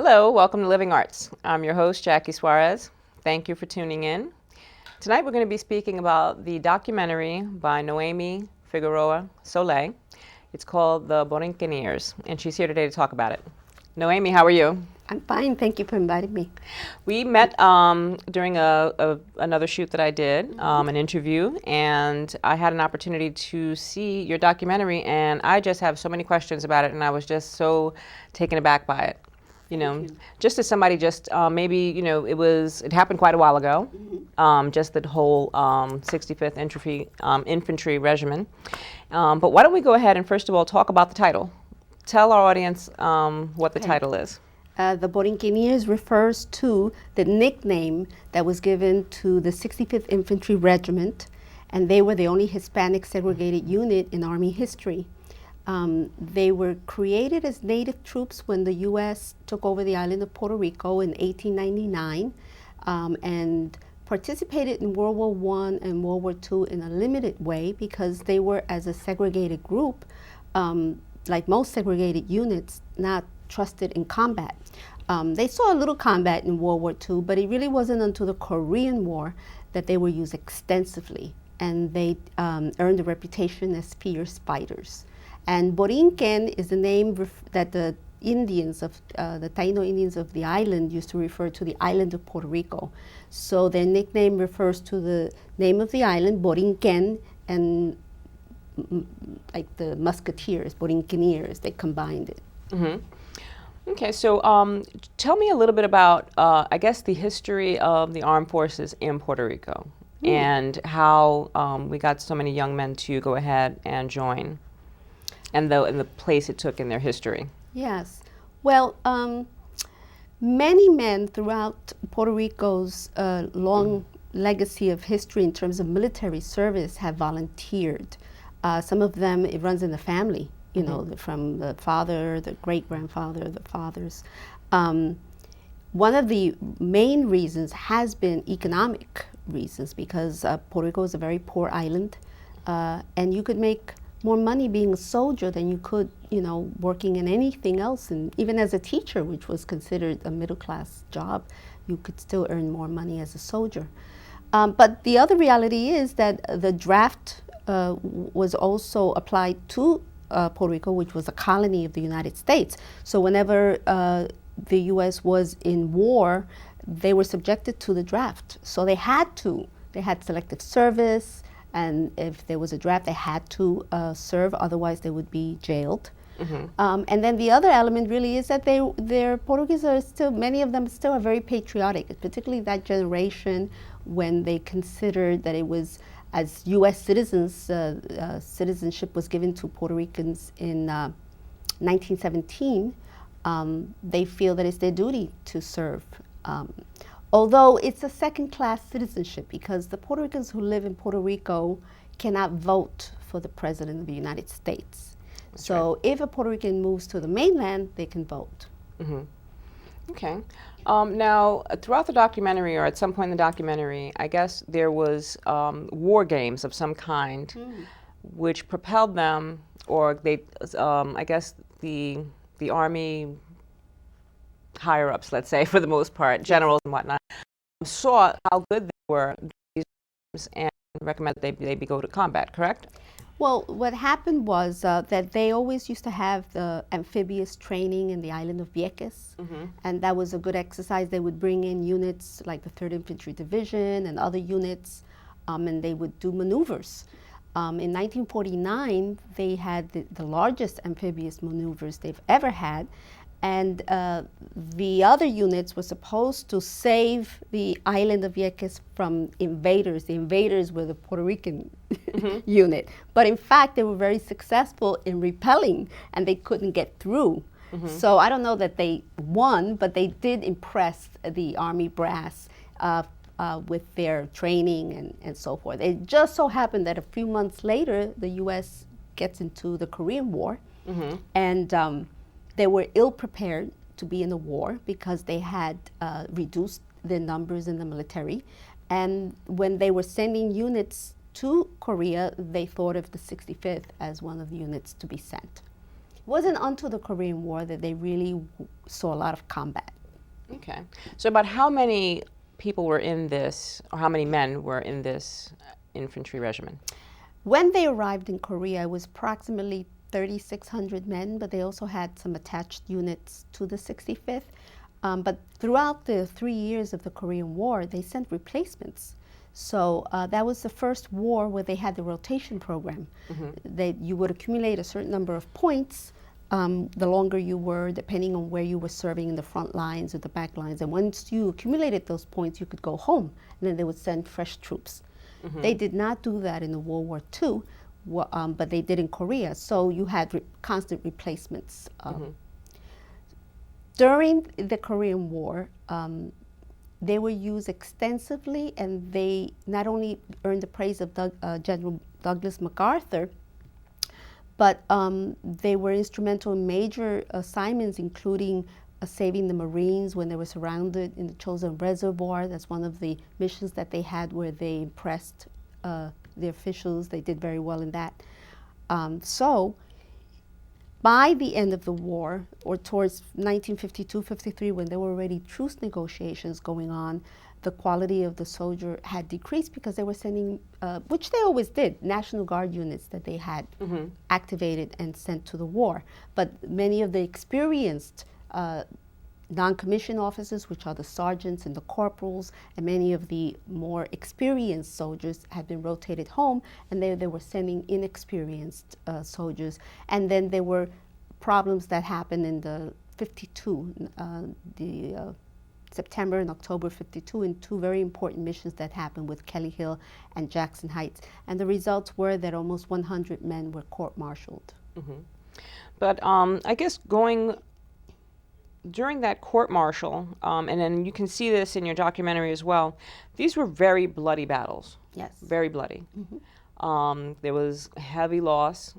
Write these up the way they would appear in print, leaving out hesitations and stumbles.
Hello, welcome to Living Arts. I'm your host, Jackie Suarez. Thank you for tuning in. Tonight we're going to be speaking about the documentary by Noemi Figueroa Soulet. It's called The Borinqueneers, and she's here today to talk about it. Noemi, how are you? I'm fine, thank you for inviting me. We met during another shoot that I did, an interview, and I had an opportunity to see your documentary, and I just have so many questions about it, and I was just so taken aback by it. Just as somebody it happened quite a while ago, just the whole 65th Infantry Regiment. But why don't we go ahead and first of all talk about the title. Tell our audience what the title is. The Borinqueneers refers to the nickname that was given to the 65th Infantry Regiment, and they were the only Hispanic segregated unit in Army history. They were created as native troops when the U.S. took over the island of Puerto Rico in 1899 and participated in World War I and World War II in a limited way because they were, as a segregated group, like most segregated units, not trusted in combat. They saw a little combat in World War II, but it really wasn't until the Korean War that they were used extensively, and they earned a reputation as fierce fighters. And Borinquen is the name that the Indians of the Taino Indians of the island used to refer to the island of Puerto Rico. So their nickname refers to the name of the island, Borinquen, and like the Musketeers, Borinqueneers, they combined it. Mm-hmm. Okay, so tell me a little bit about, I guess, the history of the armed forces in Puerto Rico and how we got so many young men to go ahead and join. And the place it took in their history. Yes. Well, many men throughout Puerto Rico's long legacy of history in terms of military service have volunteered. Some of them, it runs in the family, from the father, the great-grandfather, the fathers. One of the main reasons has been economic reasons because Puerto Rico is a very poor island, and you could make more money being a soldier than you could, working in anything else. And even as a teacher, which was considered a middle-class job, you could still earn more money as a soldier. But the other reality is that the draft was also applied to Puerto Rico, which was a colony of the United States. So whenever the U.S. was in war, they were subjected to the draft. So they had selective service, and if there was a draft, they had to serve, otherwise they would be jailed. Mm-hmm. And then the other element really is that their Portuguese are still, many of them still are very patriotic, particularly that generation when they considered that it was, as U.S. citizens, citizenship was given to Puerto Ricans in 1917, they feel that it's their duty to serve. Although it's a second-class citizenship because the Puerto Ricans who live in Puerto Rico cannot vote for the President of the United States. That's so right. If a Puerto Rican moves to the mainland, they can vote. Mm-hmm. Okay. Now, throughout the documentary, or at some point in the documentary, I guess there was war games of some kind which propelled them, or they, I guess the Army higher-ups, let's say, for the most part, generals and whatnot, saw how good they were and recommended they go to combat, correct? Well, what happened was that they always used to have the amphibious training in the island of Vieques, and that was a good exercise. They would bring in units like the 3rd Infantry Division and other units, and they would do maneuvers. In 1949, they had the largest amphibious maneuvers they've ever had, and the other units were supposed to save the island of Vieques from invaders. The invaders were the Puerto Rican unit. But in fact, they were very successful in repelling, and they couldn't get through. So I don't know that they won, but they did impress the Army brass with their training and so forth. It just so happened that a few months later, the U.S. gets into the Korean War, and they were ill-prepared to be in the war because they had reduced their numbers in the military. And when they were sending units to Korea, they thought of the 65th as one of the units to be sent. wasn't until the Korean War that they really saw a lot of combat. Okay. So about how many people were in this, or how many men were in this infantry regiment? When they arrived in Korea, it was approximately 3,600 men, but they also had some attached units to the 65th. But throughout the 3 years of the Korean War, they sent replacements. So that was the first war where they had the rotation program. You would accumulate a certain number of points the longer you were, depending on where you were serving in the front lines or the back lines. And once you accumulated those points, you could go home, and then they would send fresh troops. They did not do that in the World War II, but they did in Korea. So you had constant replacements. During the Korean War, they were used extensively, and they not only earned the praise of General Douglas MacArthur, but they were instrumental in major assignments, including saving the Marines when they were surrounded in the Chosin Reservoir. That's one of the missions that they had where they impressed the officials. They did very well in that. So by the end of the war, or towards 1952-53, when there were already truce negotiations going on, the quality of the soldier had decreased because they were sending, which they always did, National Guard units that they had activated and sent to the war. But many of the experienced non-commissioned officers, which are the sergeants and the corporals, and many of the more experienced soldiers had been rotated home, and they were sending inexperienced soldiers. And then there were problems that happened in the 52, September and October 52, in two very important missions that happened with Kelly Hill and Jackson Heights. And the results were that almost 100 men were court-martialed. But I guess during that court-martial, and then you can see this in your documentary as well, these were very bloody battles. Yes. Very bloody. There was heavy loss,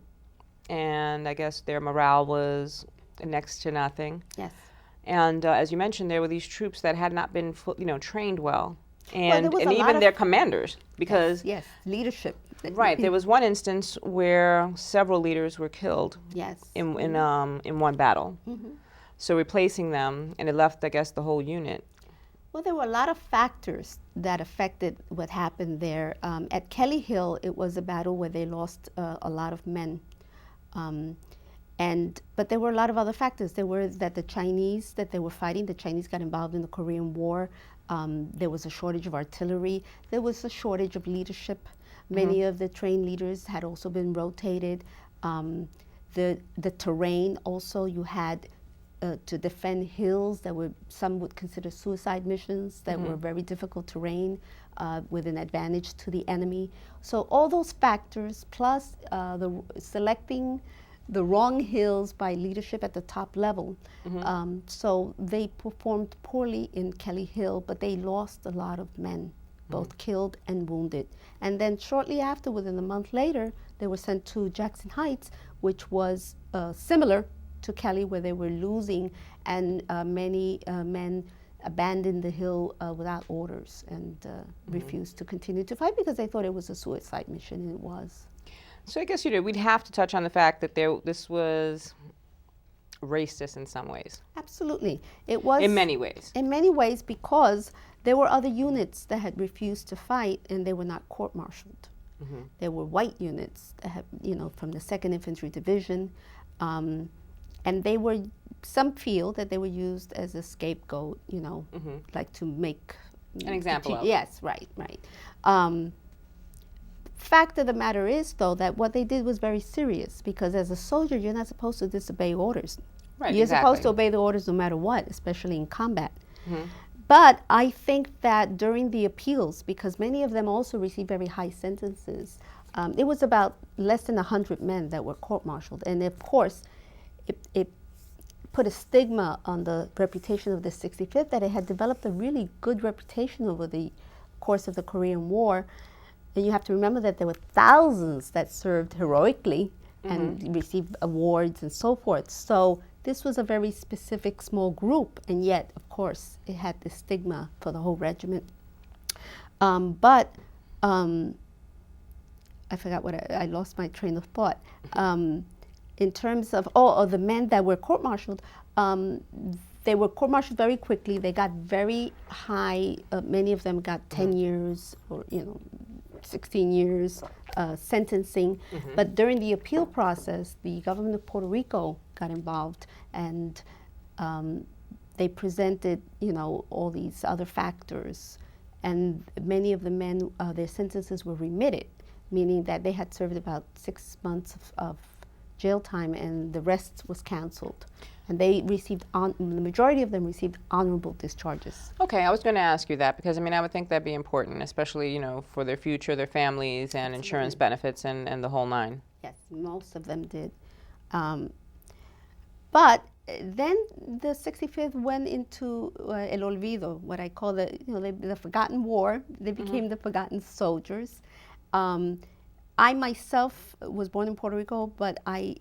and I guess their morale was next to nothing. Yes. And as you mentioned, there were these troops that had not been trained well. And even their commanders, because... Yes, leadership. Right. There was one instance where several leaders were killed. Yes. In one battle. So replacing them, and it left, I guess, the whole unit. Well, there were a lot of factors that affected what happened there. At Kelly Hill, it was a battle where they lost a lot of men. But there were a lot of other factors. There were that the Chinese that they were fighting, the Chinese got involved in the Korean War. There was a shortage of artillery. There was a shortage of leadership. Many of the trained leaders had also been rotated. The terrain also, you had to defend hills that were, some would consider suicide missions, that were very difficult terrain with an advantage to the enemy. So all those factors, plus selecting the wrong hills by leadership at the top level. So they performed poorly in Kelly Hill, but they lost a lot of men, both killed and wounded. And then shortly after, within a month later, they were sent to Jackson Heights, which was similar to Kelly, where they were losing, and many men abandoned the hill without orders and refused to continue to fight because they thought it was a suicide mission, and it was. So I guess we'd have to touch on the fact that this was racist in some ways. Absolutely. It was. In many ways. In many ways, because there were other units that had refused to fight, and they were not court-martialed. There were white units that had, from the 2nd Infantry Division, and they were, some feel that they were used as a scapegoat, like to make an example of. Yes, right. Fact of the matter is, though, that what they did was very serious, because as a soldier, you're not supposed to disobey orders. Right, you're supposed to obey the orders no matter what, especially in combat. But I think that during the appeals, because many of them also received very high sentences, it was about less than 100 men that were court-martialed. And of course, it put a stigma on the reputation of the 65th, that it had developed a really good reputation over the course of the Korean War. And you have to remember that there were thousands that served heroically and received awards and so forth. So this was a very specific small group, and yet, of course, it had this stigma for the whole regiment. But I forgot I lost my train of thought. in terms of the men that were court-martialed, they were court-martialed very quickly. They got very high. Many of them got 10 years or 16 years sentencing. But during the appeal process, the government of Puerto Rico got involved, and they presented, all these other factors, and many of the men, their sentences were remitted, meaning that they had served about 6 months of jail time, and the rest was canceled. And they received, the majority of them received honorable discharges. Okay, I was going to ask you that because, I would think that'd be important, especially, for their future, their families, and insurance benefits and the whole nine. Yes, most of them did. But then the 65th went into el olvido, what I call the forgotten war. They became the forgotten soldiers. I myself was born in Puerto Rico, but I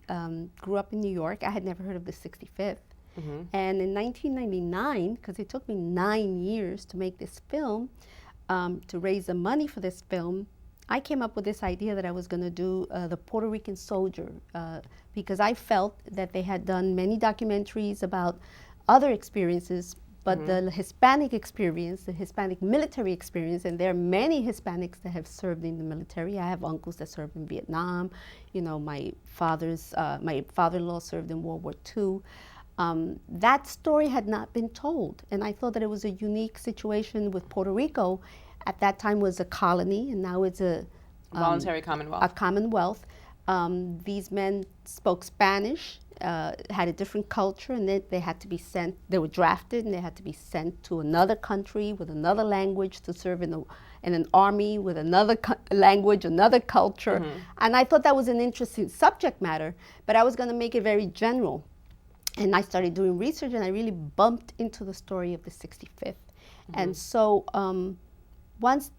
grew up in New York. I had never heard of the 65th. And in 1999, because it took me 9 years to make this film, to raise the money for this film, I came up with this idea that I was going to do the Puerto Rican soldier, because I felt that they had done many documentaries about other experiences, but the Hispanic experience, the Hispanic military experience, and there are many Hispanics that have served in the military. I have uncles that served in Vietnam. My father-in-law served in World War II. That story had not been told, and I thought that it was a unique situation with Puerto Rico. At that time was a colony, and now it's a voluntary commonwealth. A commonwealth. These men spoke Spanish, had a different culture, and they had to be sent. They were drafted, and they had to be sent to another country with another language to serve in an army with another language, another culture. And I thought that was an interesting subject matter, but I was going to make it very general. And I started doing research, and I really bumped into the story of the 65th. And so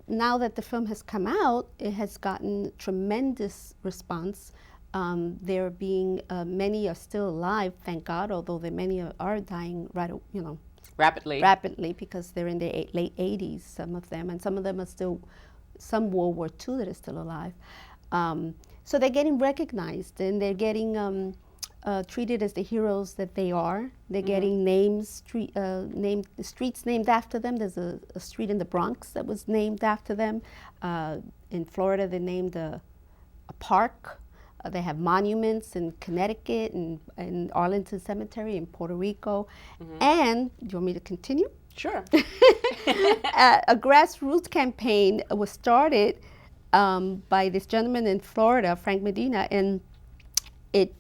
now that the film has come out, it has gotten tremendous response. There being many are still alive, thank God, although many are dying rapidly because they're in their late 80s, some of them, and some of them are still some World War II that is still alive. So they're getting recognized, and they're getting treated as the heroes that they are. They're getting streets named after them. There's a street in the Bronx that was named after them. In Florida, they named a park. They have monuments in Connecticut and Arlington Cemetery in Puerto Rico. And, do you want me to continue? Sure. A grassroots campaign was started by this gentleman in Florida, Frank Medina, and it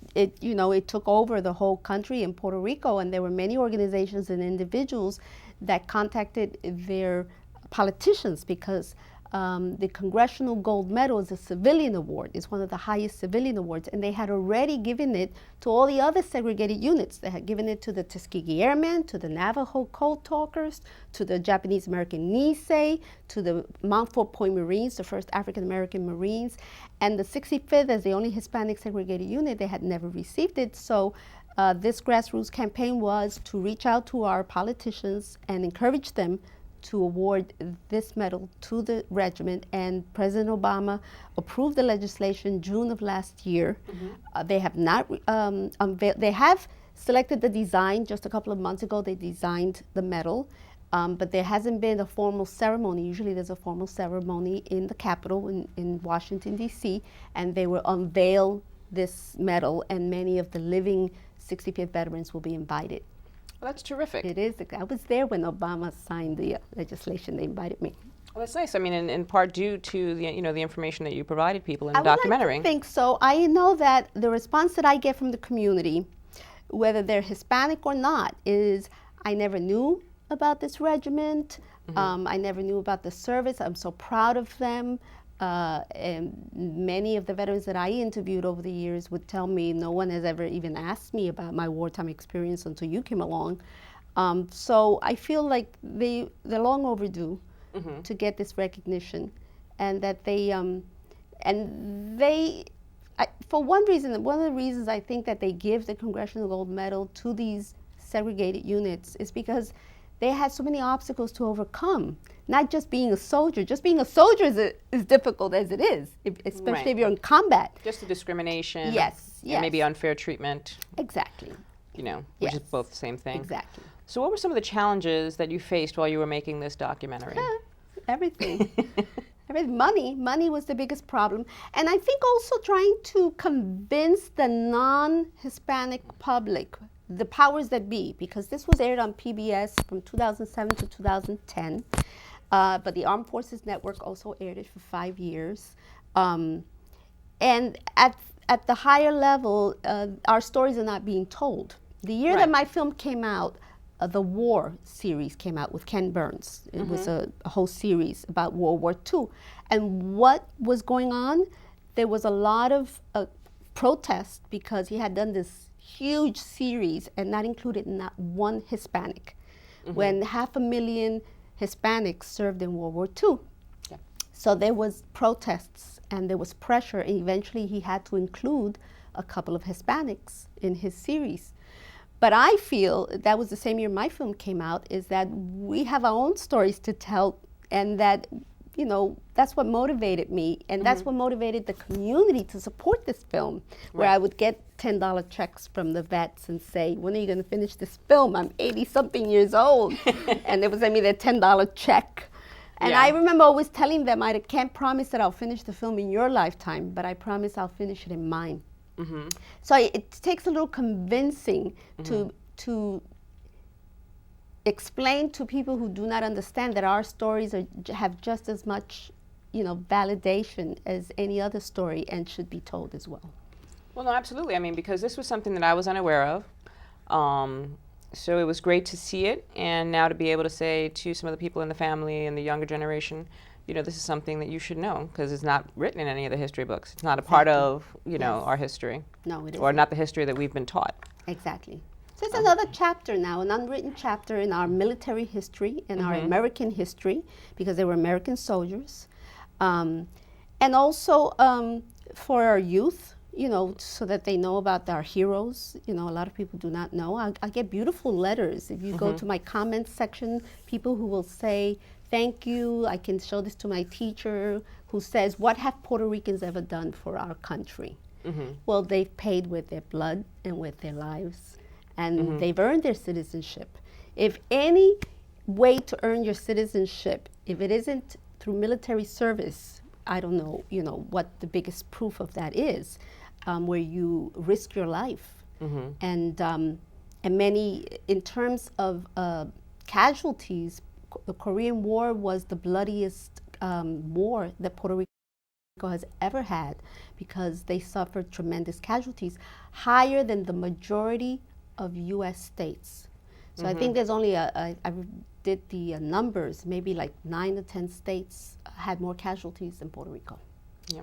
took over the whole country in Puerto Rico, and there were many organizations and individuals that contacted their politicians because the Congressional Gold Medal is a civilian award. It's one of the highest civilian awards, and they had already given it to all the other segregated units. They had given it to the Tuskegee Airmen, to the Navajo Code Talkers, to the Japanese American Nisei, to the Mount Fort Point Marines, the first African American Marines, and the 65th, as the only Hispanic segregated unit, they had never received it. So this grassroots campaign was to reach out to our politicians and encourage them to award this medal to the regiment, and President Obama approved the legislation June of last year. They have not they have selected the design just a couple of months ago. They designed the medal, but there hasn't been a formal ceremony. Usually there's a formal ceremony in the Capitol in Washington, D.C., and they will unveil this medal, and many of the living 65th veterans will be invited. Well, that's terrific. It is. I was there when Obama signed the legislation. They invited me. Well, that's nice. In part due to the information that you provided people in the documentary. I would like to think so. I know that the response that I get from the community, whether they're Hispanic or not, is I never knew about this regiment. I never knew about the service. I'm so proud of them. And many of the veterans that I interviewed over the years would tell me no one has ever even asked me about my wartime experience until you came along. So I feel like they're long overdue to get this recognition, and that for one reason, one of the reasons I think that they give the Congressional Gold Medal to these segregated units is because they had so many obstacles to overcome. Not just being a soldier. Just being a soldier is difficult as it is, especially if you're in combat. Just the discrimination. Yes. yes. And maybe unfair treatment, Exactly. you know, which is Yes. both the same thing. Exactly. So what were some of the challenges that you faced while you were making this documentary? Everything. Money was the biggest problem. And I think also trying to convince the non-Hispanic public, the powers that be, because this was aired on PBS from 2007 to 2010, but the Armed Forces Network also aired it for 5 years. And at the higher level, our stories are not being told. The year that my film came out, the War series came out with Ken Burns. It was a whole series about World War II. And what was going on? There was a lot of protest because he had done this huge series and not included not one Hispanic, when 500,000 Hispanics served in World War II. Yeah. So there was protests and there was pressure, and eventually he had to include a couple of Hispanics in his series. But I feel that was the same year my film came out, is that we have our own stories to tell, and that, you know, that's what motivated me, and that's what motivated the community to support this film, where I would get $10 checks from the vets and say, when are you going to finish this film? I'm 80-something years old. And they would send me their $10 check. And I remember always telling them, I can't promise that I'll finish the film in your lifetime, but I promise I'll finish it in mine. So it takes a little convincing to explain to people who do not understand that our stories have just as much, you know, validation as any other story and should be told as well. Well, no, absolutely. I mean, because this was something that I was unaware of. So it was great to see it, and now to be able to say to some of the people in the family and the younger generation, you know, this is something that you should know, because it's not written in any of the history books. It's not a part of, you know, our history. No, it isn't. Or not the history that we've been taught. Exactly. So it's another chapter now, an unwritten chapter in our military history, in our American history, because they were American soldiers. And also for our youth, you know, so that they know about our heroes. You know, a lot of people do not know. I get beautiful letters. If you go to my comments section, people who will say, thank you, I can show this to my teacher, who says, what have Puerto Ricans ever done for our country? Well, they've paid with their blood and with their lives, and they've earned their citizenship. If any way to earn your citizenship, if it isn't through military service, I don't know, you know, what the biggest proof of that is, where you risk your life. And many, in terms of casualties, the Korean War was the bloodiest war that Puerto Rico has ever had, because they suffered tremendous casualties, higher than the majority of U.S. states. So I think there's only I did the numbers, maybe like 9 to 10 states had more casualties than Puerto Rico. Yeah.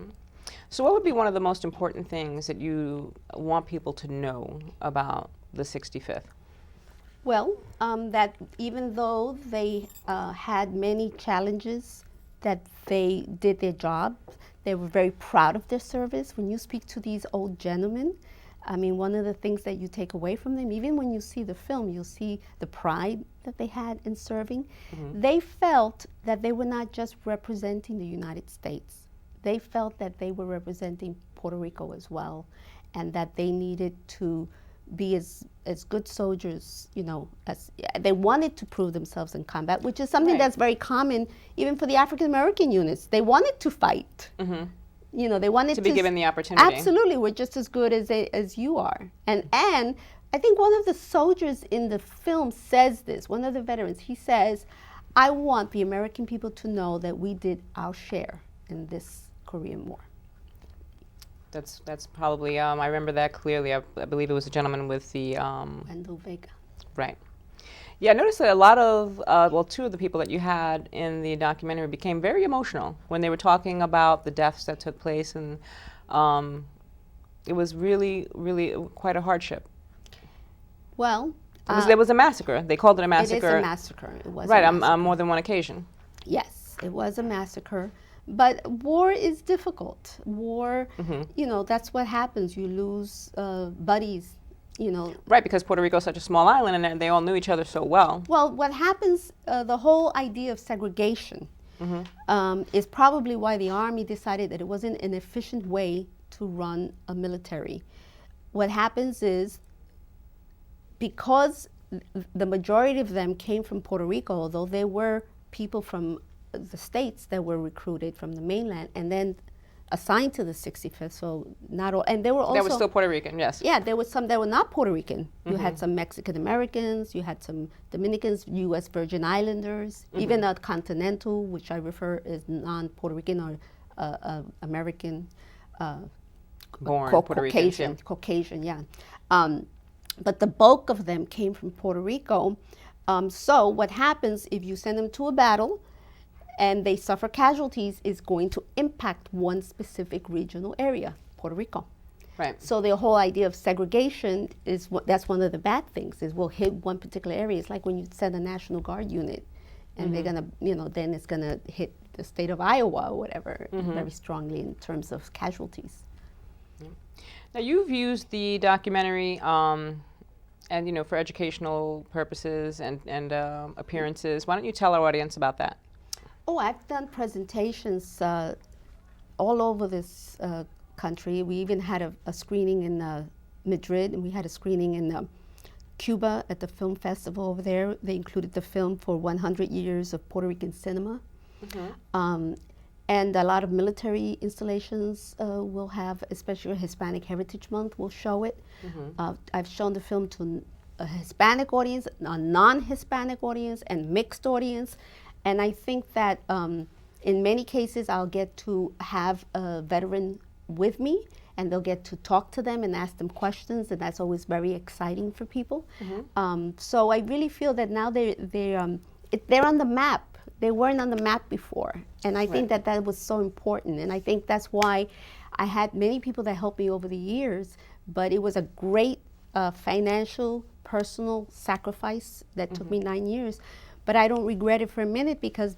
So what would be one of the most important things that you want people to know about the 65th? Well, that even though they had many challenges, that they did their job. They were very proud of their service. When you speak to these old gentlemen, I mean, one of the things that you take away from them, even when you see the film, you'll see the pride that they had in serving. They felt that they were not just representing the United States. They felt that they were representing Puerto Rico as well, and that they needed to be as good soldiers, you know, as they wanted to prove themselves in combat, which is something that's very common even for the African American units. They wanted to fight. You know, they wanted to be given the opportunity. Absolutely, we're just as good as you are. And I think one of the soldiers in the film says this. One of the veterans, he says, "I want the American people to know that we did our share in this Korean War." That's probably, I remember that clearly. I believe it was a gentleman with the... Wendell Vega. Right. Yeah, I noticed that a lot of, well, two of the people that you had in the documentary became very emotional when they were talking about the deaths that took place, and it was really, really quite a hardship. Well... There was a massacre. They called it a massacre. It is a massacre. It was right, a massacre. on more than one occasion. Yes, it was a massacre. But war is difficult. War, you know, that's what happens. You lose buddies, you know. Right, because Puerto Rico is such a small island, and they all knew each other so well. Well, what happens, the whole idea of segregation is probably why the Army decided that it wasn't an efficient way to run a military. what happens is, because the majority of them came from Puerto Rico, although there were people from the states that were recruited from the mainland and then assigned to the 65th, so not all, and there were also... That was still Puerto Rican, yes. Yeah, there was some that were not Puerto Rican. You had some Mexican Americans, you had some Dominicans, U.S. Virgin Islanders, even a Continental, which I refer as non-Puerto Rican or American, Born Puerto Caucasian, Ricans, yeah. Caucasian, yeah. But the bulk of them came from Puerto Rico. So what happens if you send them to a battle and they suffer casualties is going to impact one specific regional area, Puerto Rico. Right. So the whole idea of segregation is that's one of the bad things, is we'll hit one particular area. It's like when you send a National Guard unit and they're gonna, then it's gonna hit the state of Iowa or whatever very strongly in terms of casualties. Now you've used the documentary and for educational purposes and appearances. Why don't you tell our audience about that? Oh, I've done presentations all over this country. We even had a screening in Madrid, and we had a screening in Cuba at the film festival over there. They included the film for 100 years of Puerto Rican cinema. And a lot of military installations will have, especially Hispanic Heritage Month, will show it. I've shown the film to a Hispanic audience, a non-Hispanic audience, and mixed audience. And I think that in many cases, I'll get to have a veteran with me, and they'll get to talk to them and ask them questions, and that's always very exciting for people. So I really feel that now they're on the map. They weren't on the map before, and I think that was so important. And I think that's why I had many people that helped me over the years, but it was a great financial, personal sacrifice that took me 9 years. But I don't regret it for a minute, because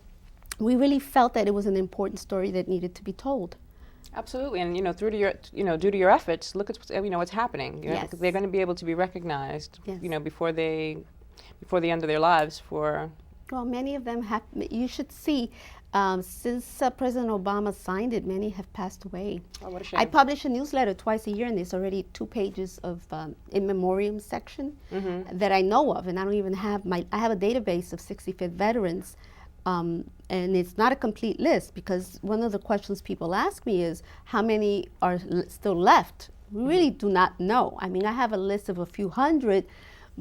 we really felt that it was an important story that needed to be told. Absolutely, and through to your, due to your efforts, look at what's happening. Yes. They're going to be able to be recognized, Yes. Before the end of their lives. Well, many of them have. You should see, since President Obama signed it, many have passed away. Oh, what a shame. I publish a newsletter twice a year, and there's already 2 pages of in memoriam section that I know of, and I don't even have I have a database of 65th veterans, and it's not a complete list, because one of the questions people ask me is how many are still left. We really do not know. I mean, I have a list of a few hundred,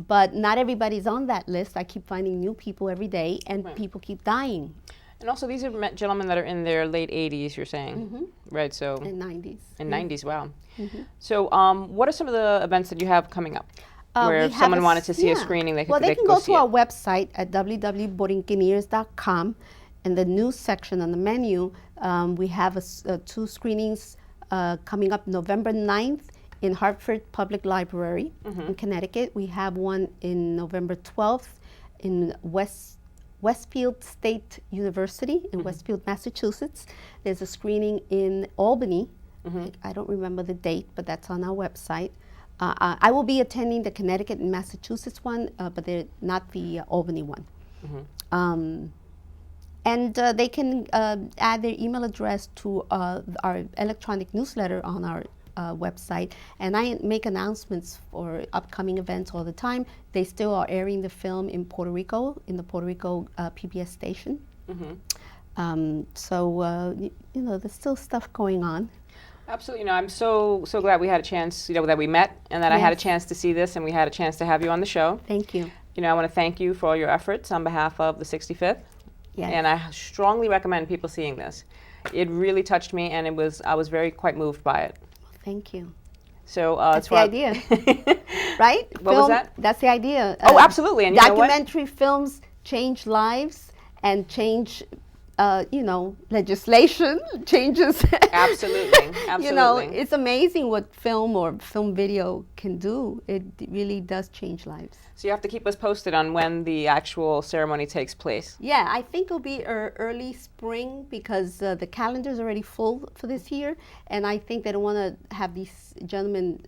but not everybody's on that list. I keep finding new people every day, and people keep dying. And also, these are gentlemen that are in their late 80s, you're saying, right? So And 90s. In 90s, wow. So what are some of the events that you have coming up? Where if someone wanted to see a screening, they can go to our website at www.borinqueneers.com, and the news section on the menu, we have 2 screenings coming up November 9th in Hartford Public Library in Connecticut. We have one in November 12th in Westfield State University in Westfield, Massachusetts. There's a screening in Albany. I don't remember the date, but that's on our website. I will be attending the Connecticut and Massachusetts one, but they're not the Albany one. And they can add their email address to our electronic newsletter on our website, and I make announcements for upcoming events all the time. They still are airing the film in Puerto Rico, in the Puerto Rico PBS station. So there's still stuff going on. Absolutely. I'm so glad we had a chance, that we met, and that I had a chance to see this, and we had a chance to have you on the show. Thank you. I want to thank you for all your efforts on behalf of the 65th. Yes. And I strongly recommend people seeing this. It really touched me, and I was quite moved by it. Thank you. So that's the idea, right? What was that? That's the idea. Oh, absolutely. And documentary films change lives and change, legislation changes. Absolutely. Absolutely. It's amazing what film or film video can do. It really does change lives. So you have to keep us posted on when the actual ceremony takes place. Yeah, I think it'll be early spring, because the calendar's already full for this year, and I think they don't want to have these gentlemen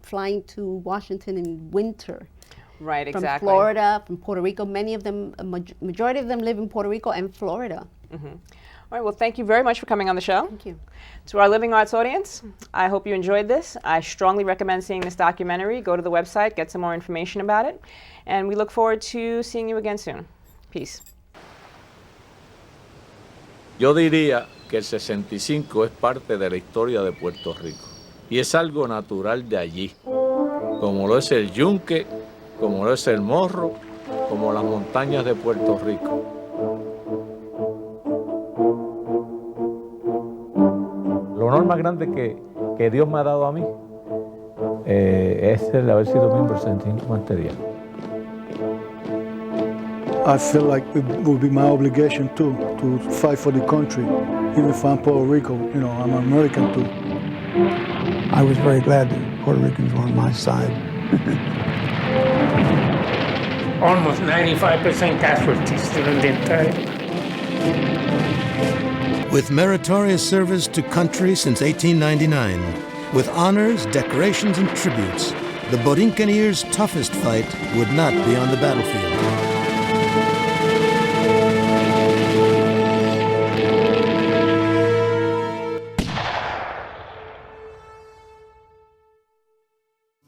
flying to Washington in winter. Right, exactly. From Florida, from Puerto Rico. Many of them, majority of them live in Puerto Rico and Florida. All right, well, thank you very much for coming on the show. Thank you. To our Living Arts audience, I hope you enjoyed this. I strongly recommend seeing this documentary. Go to the website, get some more information about it, and we look forward to seeing you again soon. Peace. Yo diría que el 65 es parte de la historia de Puerto Rico y es algo natural de allí, como lo es el yunque, como lo es el morro, como las montañas de Puerto Rico. El honor más grande que Dios me ha dado a mí es el haber sido miembro del 65 material. I feel like it would be my obligation too, to fight for the country. Even if I'm Puerto Rico, you know, I'm American too. I was very glad that Puerto Ricans were on my side. Almost 95% casualties during the entire. With meritorious service to country since 1899, with honors, decorations, and tributes, the Borinqueneers' toughest fight would not be on the battlefield.